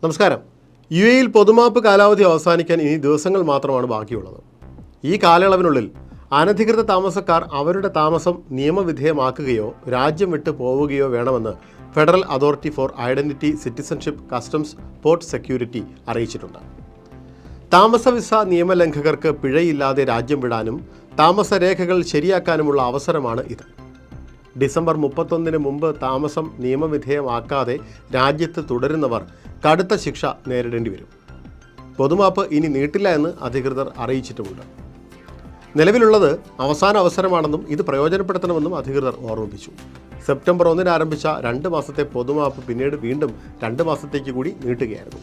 നമസ്കാരം. UAE-യിൽ പൊതുമാപ്പ് കാലാവധി അവസാനിക്കാൻ ഇനി ദിവസങ്ങൾ മാത്രമാണ് ബാക്കിയുള്ളത്. ഈ കാലയളവിനുള്ളിൽ അനധികൃത താമസക്കാർ അവരുടെ താമസം നിയമവിധേയമാക്കുകയോ രാജ്യം വിട്ടു പോവുകയോ വേണമെന്ന് federal authority four identity, citizenship, customs, port security അറിയിച്ചിട്ടുണ്ട്. താമസ വിസ നിയമലംഘകർക്ക് പിഴയില്ലാതെ രാജ്യം വിടാനും താമസരേഖകൾ ശരിയാക്കാനുമുള്ള അവസരമാണ് ഇത്. ഡിസംബർ 31 മുമ്പ് താമസം നിയമവിധേയമാക്കാതെ രാജ്യത്ത് തുടരുന്നവർ കടുത്ത ശിക്ഷ നേരിടേണ്ടി വരും. പൊതുമാപ്പ് ഇനി നീട്ടില്ല എന്ന് അധികൃതർ അറിയിച്ചിട്ടുമുണ്ട്. നിലവിലുള്ളത് അവസാന അവസരമാണെന്നും ഇത് പ്രയോജനപ്പെടുത്തണമെന്നും അധികൃതർ ഓർമ്മിപ്പിച്ചു. സെപ്റ്റംബർ 1 ആരംഭിച്ച 2 മാസത്തെ പൊതുമാപ്പ് പിന്നീട് വീണ്ടും 2 മാസത്തേക്ക് കൂടി നീട്ടുകയായിരുന്നു.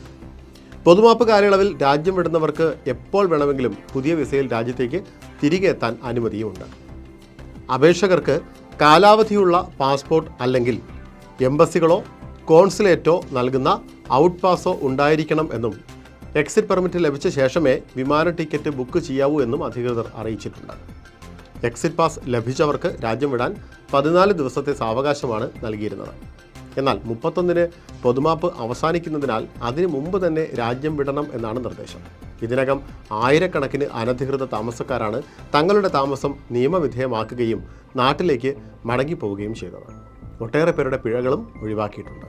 പൊതുമാപ്പ് കാലയളവിൽ രാജ്യം വിടുന്നവർക്ക് എപ്പോൾ വേണമെങ്കിലും പുതിയ വിസയിൽ രാജ്യത്തേക്ക് തിരികെ എത്താൻ അനുമതിയുമുണ്ട്. അപേക്ഷകർക്ക് കാലാവധിയുള്ള പാസ്പോർട്ട് അല്ലെങ്കിൽ എംബസികളോ കോൺസുലേറ്റോ നൽകുന്ന ഔട്ട് പാസോ ഉണ്ടായിരിക്കണം എന്നും എക്സിറ്റ് പെർമിറ്റ് ലഭിച്ച ശേഷമേ വിമാന ടിക്കറ്റ് ബുക്ക് ചെയ്യാവൂ എന്നും അധികൃതർ അറിയിച്ചിട്ടുണ്ട്. എക്സിറ്റ് പാസ് ലഭിച്ചവർക്ക് രാജ്യം വിടാൻ 14 ദിവസത്തെ സാവകാശമാണ് നൽകിയിരുന്നത്. എന്നാൽ 31 പൊതുമാപ്പ് അവസാനിക്കുന്നതിനാൽ അതിനു മുമ്പ് തന്നെ രാജ്യം വിടണം എന്നാണ് നിർദ്ദേശം. ഇതിനകം ആയിരക്കണക്കിന് അനധികൃത താമസക്കാരാണ് തങ്ങളുടെ താമസം നിയമവിധേയമാക്കുകയും നാട്ടിലേക്ക് മടങ്ങിപ്പോവുകയും ചെയ്തത്. ഒട്ടേറെ പേരുടെ പിഴകളും ഒഴിവാക്കിയിട്ടുണ്ട്.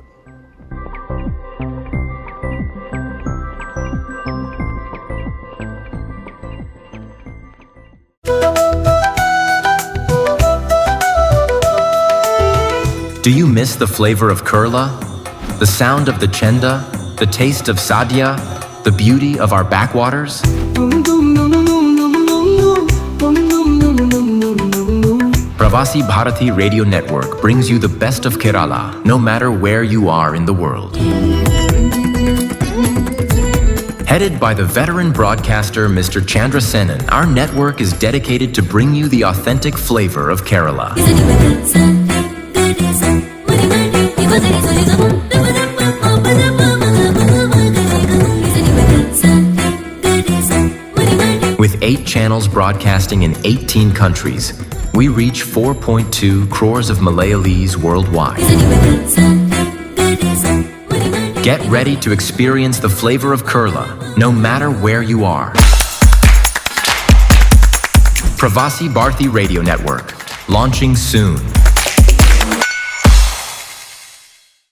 Do you miss the flavor of Kurla? The sound of the chenda? The taste of Sadia? The beauty of our backwaters? Pravasi Bharati Radio Network brings you the best of Kerala, no matter where you are in the world. Headed by the veteran broadcaster Mr. Chandra Senan, our network is dedicated to bring you the authentic flavor of Kerala. With 8 channels broadcasting in 18 countries, we reach 4.2 crores of Malayalees worldwide. Get ready to experience the flavor of Kerala, no matter where you are. Pravasi Bharati Radio Network, launching soon.